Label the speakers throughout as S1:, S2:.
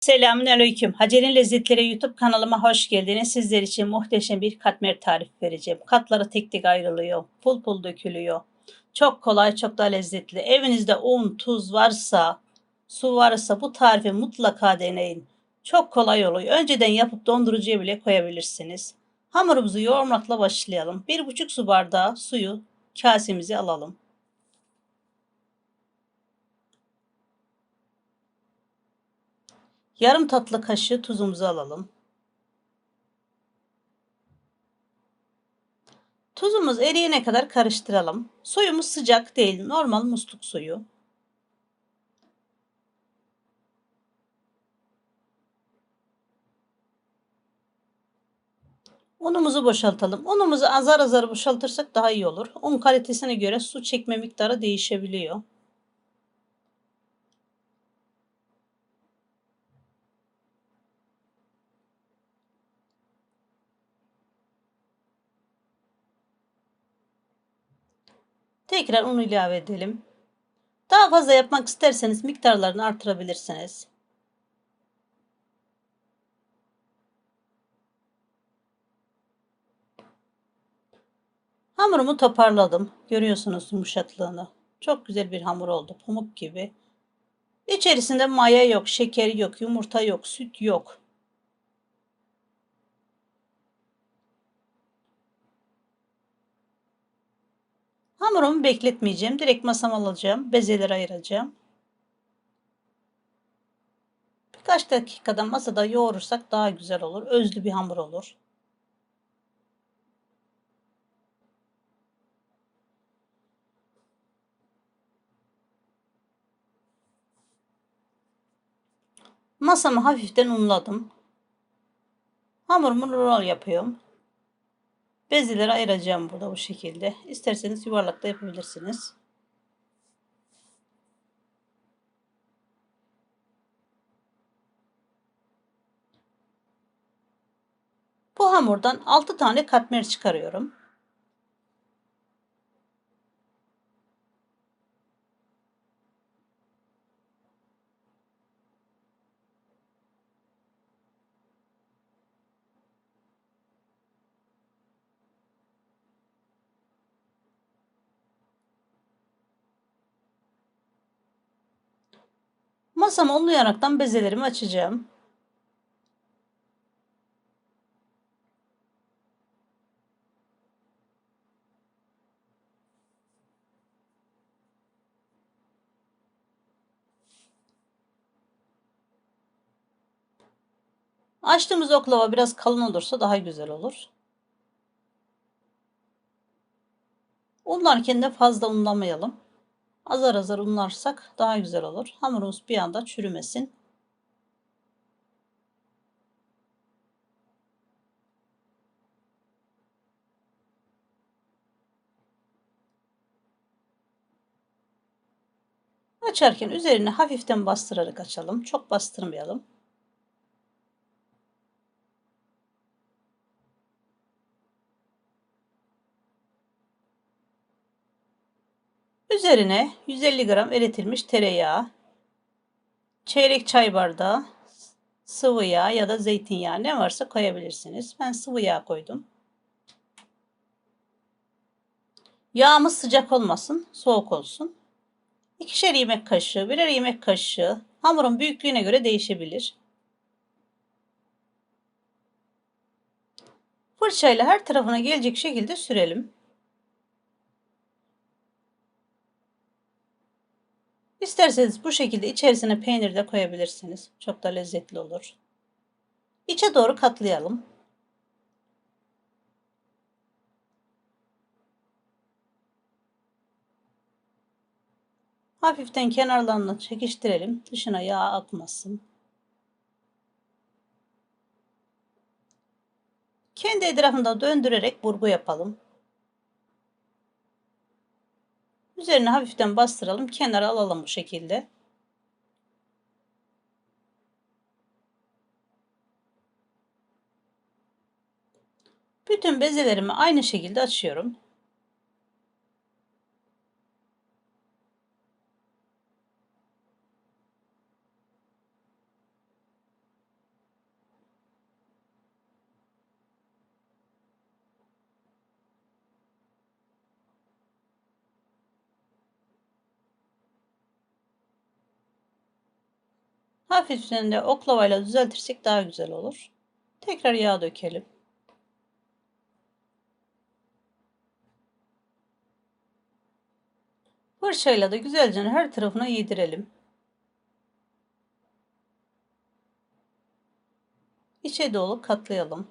S1: Selamünaleyküm. Hacer'in Lezzetleri YouTube kanalıma hoş geldiniz. Sizler için muhteşem bir katmer tarifi vereceğim. Katları tek tek ayrılıyor. Pul pul dökülüyor. Çok kolay, çok da lezzetli. Evinizde un, tuz varsa, su varsa bu tarifi mutlaka deneyin. Çok kolay oluyor. Önceden yapıp dondurucuya bile koyabilirsiniz. Hamurumuzu yoğurmakla başlayalım. 1,5 su bardağı suyu kasemize alalım. Yarım tatlı kaşığı tuzumuzu alalım. Tuzumuz eriyene kadar karıştıralım. Suyumuz sıcak değil, normal musluk suyu. Unumuzu boşaltalım. Unumuzu azar azar boşaltırsak daha iyi olur. Un kalitesine göre su çekme miktarı değişebiliyor. Tekrar un ilave edelim. Daha fazla yapmak isterseniz miktarlarını artırabilirsiniz. Hamurumu toparladım. Görüyorsunuz yumuşaklığını. Çok güzel bir hamur oldu. Pamuk gibi. İçerisinde maya yok, şeker yok, yumurta yok, süt yok. Hamurumu bekletmeyeceğim. Direkt masama alacağım. Bezeleri ayıracağım. Birkaç dakikada masada yoğurursak daha güzel olur. Özlü bir hamur olur. Masamı hafiften unladım. Hamurumu rol yapıyorum. Bezeleri ayıracağım burada bu şekilde. İsterseniz yuvarlak da yapabilirsiniz. Bu hamurdan 6 tane katmer çıkarıyorum. Masamı unlayaraktan bezelerimi açacağım. Açtığımız oklava biraz kalın olursa daha güzel olur. Unlarken de fazla unlamayalım. Azar azar unlarsak daha güzel olur. Hamurumuz bir anda çürümesin. Açarken üzerine hafiften bastırarak açalım. Çok bastırmayalım. Üzerine 150 gram eritilmiş tereyağı, çeyrek çay bardağı sıvı yağ ya da zeytinyağı ne varsa koyabilirsiniz. Ben sıvı yağ koydum. Yağımız sıcak olmasın, soğuk olsun. 2'şer yemek kaşığı, birer yemek kaşığı hamurun büyüklüğüne göre değişebilir. Fırçayla her tarafına gelecek şekilde sürelim. İsterseniz bu şekilde içerisine peynir de koyabilirsiniz. Çok da lezzetli olur. İçe doğru katlayalım. Hafiften kenarlarını çekiştirelim. Dışına yağ akmasın. Kendi etrafında döndürerek burgu yapalım. Üzerine hafiften bastıralım. Kenara alalım bu şekilde. Bütün bezelerimi aynı şekilde açıyorum. Hafiften de oklavayla düzeltirsek daha güzel olur. Tekrar yağ dökelim. Fırçayla da güzelce her tarafına yedirelim. İçe doğru katlayalım.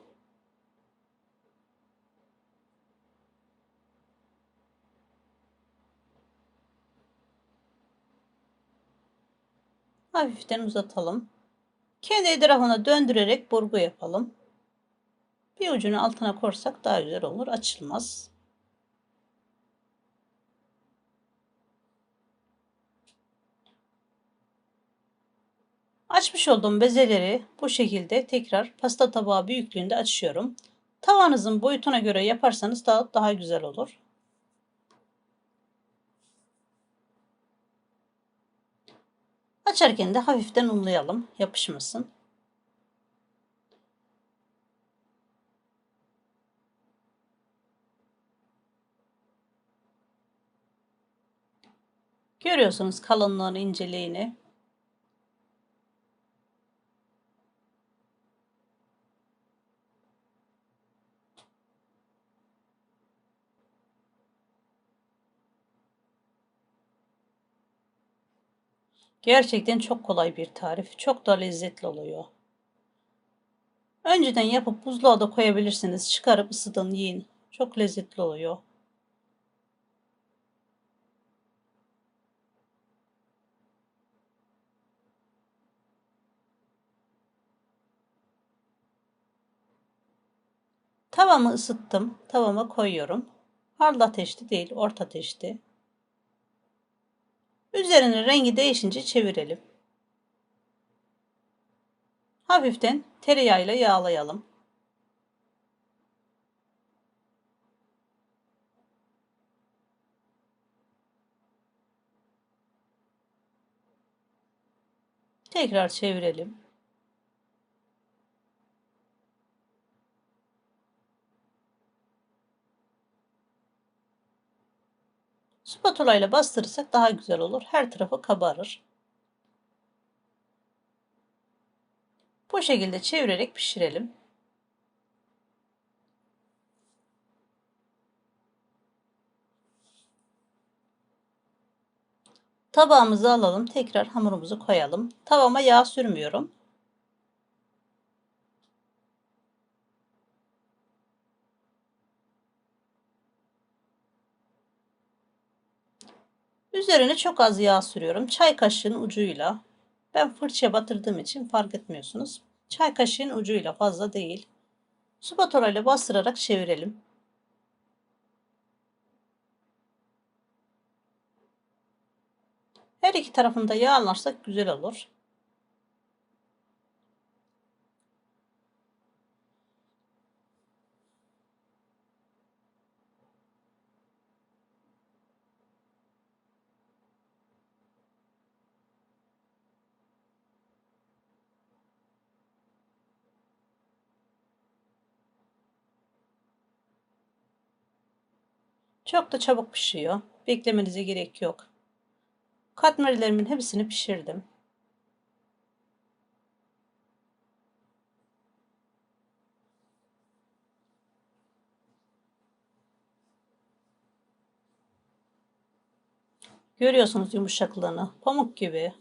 S1: Hafiften uzatalım. Kendi etrafına döndürerek burgu yapalım. Bir ucunu altına korsak daha güzel olur. Açılmaz. Açmış olduğum bezeleri bu şekilde tekrar pasta tabağı büyüklüğünde açıyorum. Tavanızın boyutuna göre yaparsanız daha güzel olur. Açarken de hafiften unlayalım, yapışmasın. Görüyorsunuz kalınlığını, inceliğini. Gerçekten çok kolay bir tarif. Çok da lezzetli oluyor. Önceden yapıp buzluğa da koyabilirsiniz. Çıkarıp ısıtın, yiyin. Çok lezzetli oluyor. Tavamı ısıttım. Tavama koyuyorum. Harlı ateşte değil, orta ateşte. Üzerine rengi değişince çevirelim. Hafiften tereyağıyla yağlayalım. Tekrar çevirelim. Spatula ile bastırırsak daha güzel olur. Her tarafı kabarır. Bu şekilde çevirerek pişirelim. Tabağımızı alalım. Tekrar hamurumuzu koyalım. Tavama yağ sürmüyorum. Üzerine çok az yağ sürüyorum. Çay kaşığının ucuyla. Ben fırçaya batırdığım için fark etmiyorsunuz. Çay kaşığının ucuyla, fazla değil. Spatula ile bastırarak çevirelim. Her iki tarafında yağlarsak güzel olur. Çok da çabuk pişiyor. Beklemenize gerek yok. Katmerlerimin hepsini pişirdim. Görüyorsunuz yumuşaklığını. Pamuk gibi.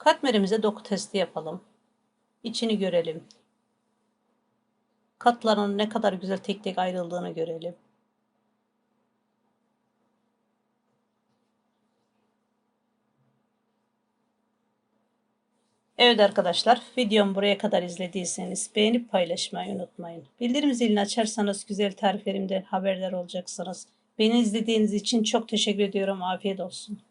S1: Katmerimize doku testi yapalım. İçini görelim. Katların ne kadar güzel tek tek ayrıldığını görelim. Evet arkadaşlar, videomu buraya kadar izlediyseniz beğenip paylaşmayı unutmayın. Bildirim zilini açarsanız güzel tariflerimden haberdar olacaksınız. Beni izlediğiniz için çok teşekkür ediyorum. Afiyet olsun.